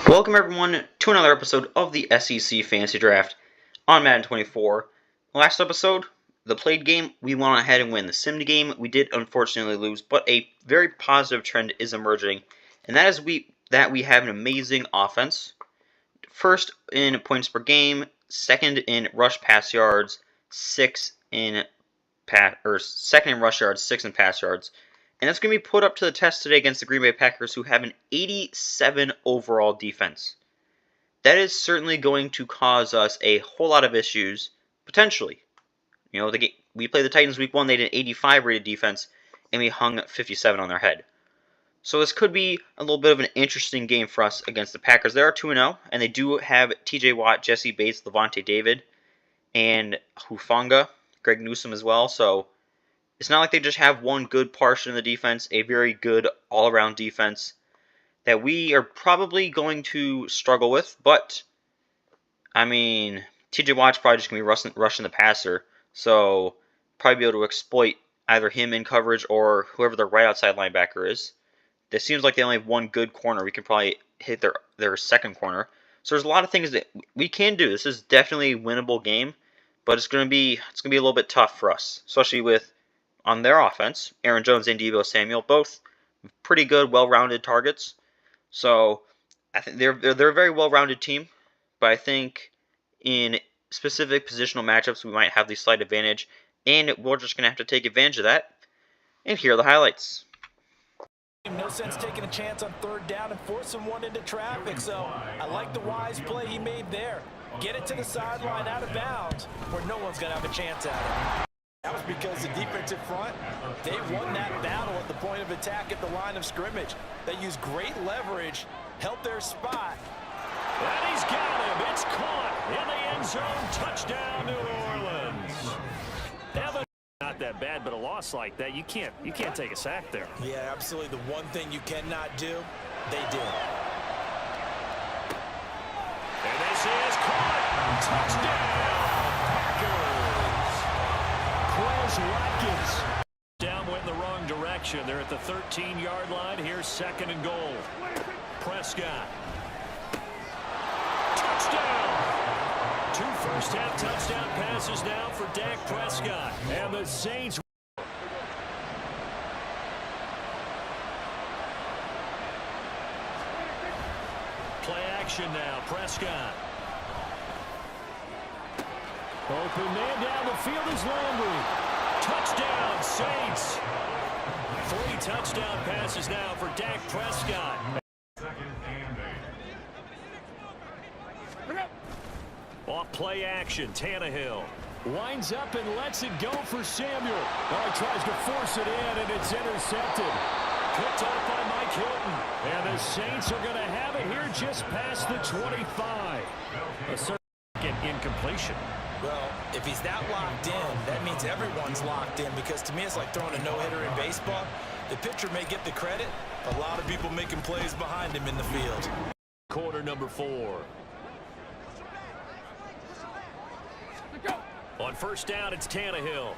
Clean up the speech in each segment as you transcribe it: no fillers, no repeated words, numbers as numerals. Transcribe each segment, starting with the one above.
Welcome everyone to another episode of the SEC Fantasy Draft on Madden 24. Last episode, the played game, we went ahead and win. The simmed game, we did unfortunately lose, but a very positive trend is emerging, and that is we have an amazing offense. First in points per game, second in rush pass yards, second in rush yards, sixth in pass yards. And that's going to be put up to the test today against the Green Bay Packers, who have an 87 overall defense. That is certainly going to cause us a whole lot of issues, potentially. You know, we played the Titans week 1, they had an 85 rated defense, and we hung 57 on their head. So this could be a little bit of an interesting game for us against the Packers. They are 2-0, and they do have TJ Watt, Jesse Bates, Levante David, and Hufanga, Greg Newsome as well, so it's not like they just have one good portion of the defense, a very good all-around defense that we are probably going to struggle with. But, I mean, TJ Watt's probably just going to be rushing the passer, so probably be able to exploit either him in coverage or whoever the right outside linebacker is. It seems like they only have one good corner. We can probably hit their second corner. So there's a lot of things that we can do. This is definitely a winnable game, but it's going to be a little bit tough for us, especially with on their offense, Aaron Jones and Deebo Samuel, both pretty good, well-rounded targets. So I think they're a very well-rounded team, but I think in specific positional matchups we might have the slight advantage, and we're just going to have to take advantage of that. And here are the highlights. No sense taking a chance on third down and forcing one into traffic, so I like the wise play he made there. Get it to the sideline out of bounds where no one's going to have a chance at it. That was because the defensive front, they won that battle at the point of attack at the line of scrimmage. They used great leverage, held their spot. And he's got him. It's caught in the end zone. Touchdown, New Orleans. Not that bad, but a loss like that, you can't take a sack there. Yeah, absolutely. The one thing you cannot do, they did. And this is caught. Touchdown, Packers. Quez Watkins. Down went in the wrong direction. They're at the 13-yard line. Here's second and goal. Prescott. Touchdown. 2 first-half touchdown passes now for Dak Prescott. And the Saints. Play action now. Prescott. Open man down the field is Landry. Touchdown, Saints. 3 touchdown passes now for Dak Prescott. Off play action, Tannehill. Winds up and lets it go for Samuel. Oh, he tries to force it in, and it's intercepted. Picked up by Mike Hilton. And the Saints are going to have it here just past the 25. A second incompletion. Well, if he's that locked in, that means everyone's locked in, because to me it's like throwing a no-hitter in baseball. The pitcher may get the credit, a lot of people making plays behind him in the field. Quarter number 4. On first down, it's Tannehill.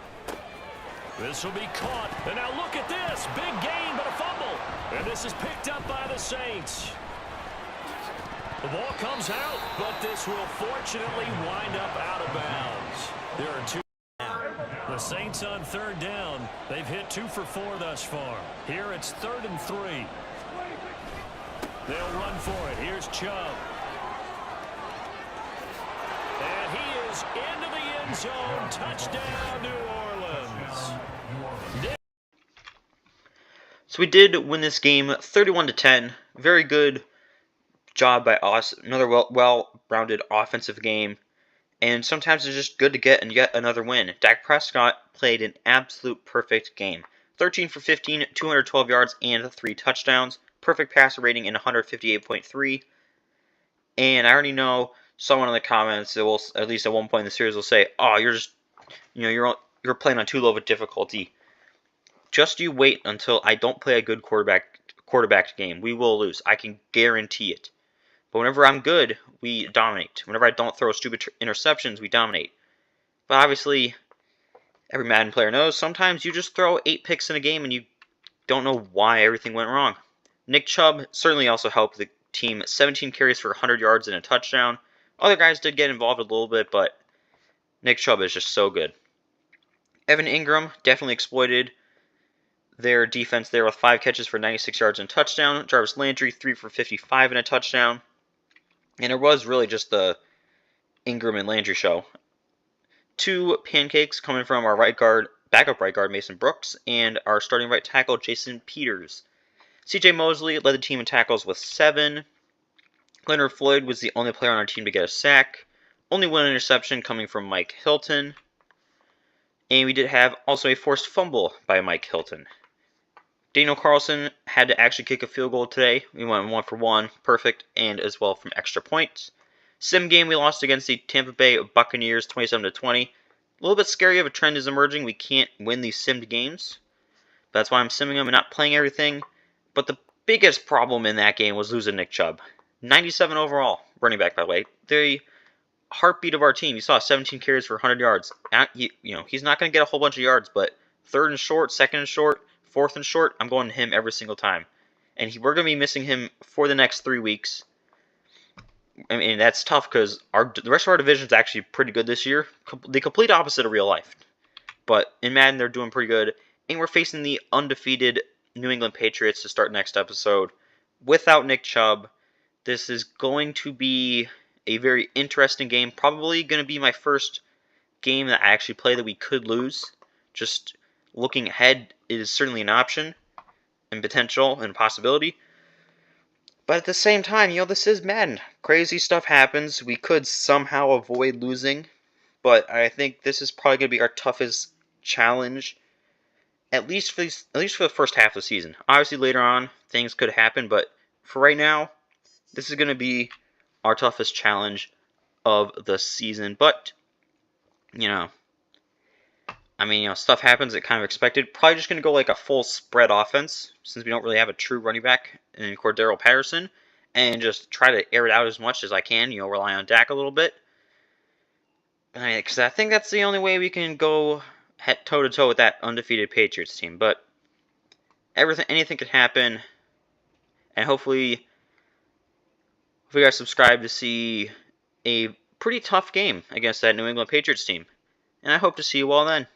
This will be caught. And now look at this. Big gain, but a fumble. And this is picked up by the Saints. The ball comes out, but this will fortunately wind up out of bounds. There are 2 now. The Saints on third down. They've hit 2 for 4 thus far. Here it's 3rd and 3. They'll run for it. Here's Chubb. And he is into the end zone. Touchdown, New Orleans. So we did win this game 31-10. Very good job by us. Another well-rounded offensive game. And sometimes it's just good to get yet another win. Dak Prescott played an absolute perfect game. 13 for 15, 212 yards, and 3 touchdowns. Perfect passer rating in 158.3. And I already know someone in the comments that will, at least at one point in the series, will say, "Oh, you're playing on too low of a difficulty." Just you wait until I don't play a good quarterback game. We will lose. I can guarantee it. But whenever I'm good, we dominate. Whenever I don't throw stupid interceptions, we dominate. But obviously, every Madden player knows sometimes you just throw 8 picks in a game and you don't know why everything went wrong. Nick Chubb certainly also helped team 17 carries for 100 yards and a touchdown. Other guys did get involved a little bit, but Nick Chubb is just so good. Evan Ingram definitely exploited their defense there with 5 catches for 96 yards and a touchdown. Jarvis Landry, 3 for 55 and a touchdown. And it was really just the Ingram and Landry show. 2 pancakes coming from our backup right guard, Mason Brooks, and our starting right tackle, Jason Peters. CJ Mosley led the team in tackles with 7. Leonard Floyd was the only player on our team to get a sack. Only 1 interception coming from Mike Hilton. And we did have also a forced fumble by Mike Hilton. Daniel Carlson had to actually kick a field goal today. We went 1 for 1, perfect, and as well from extra points. Sim game we lost against the Tampa Bay Buccaneers 27-20. A little bit scary of a trend is emerging. We can't win these simmed games. That's why I'm simming them and not playing everything. But the biggest problem in that game was losing Nick Chubb. 97 overall, running back, by the way. The heartbeat of our team. You saw 17 carries for 100 yards. He's not going to get a whole bunch of yards, but 3rd and short, 2nd and short, 4th and short, I'm going to him every single time. And we're going to be missing him for the next 3 weeks. I mean, that's tough because the rest of our division is actually pretty good this year. The complete opposite of real life. But in Madden, they're doing pretty good. And we're facing the undefeated New England Patriots to start next episode. Without Nick Chubb, this is going to be a very interesting game. Probably going to be my first game that I actually play that we could lose. Just looking ahead is certainly an option and potential and possibility. But at the same time, this is Madden. Crazy stuff happens. We could somehow avoid losing. But I think this is probably going to be our toughest challenge. At least for the first half of the season. Obviously later on, things could happen. But for right now, this is going to be our toughest challenge of the season. But, stuff happens that kind of expected. Probably just going to go like a full spread offense, since we don't really have a true running back in Cordero Patterson, and just try to air it out as much as I can, rely on Dak a little bit. Because I think that's the only way we can go toe-to-toe with that undefeated Patriots team. But anything could happen, and hopefully you guys subscribe to see a pretty tough game against that New England Patriots team. And I hope to see you all then.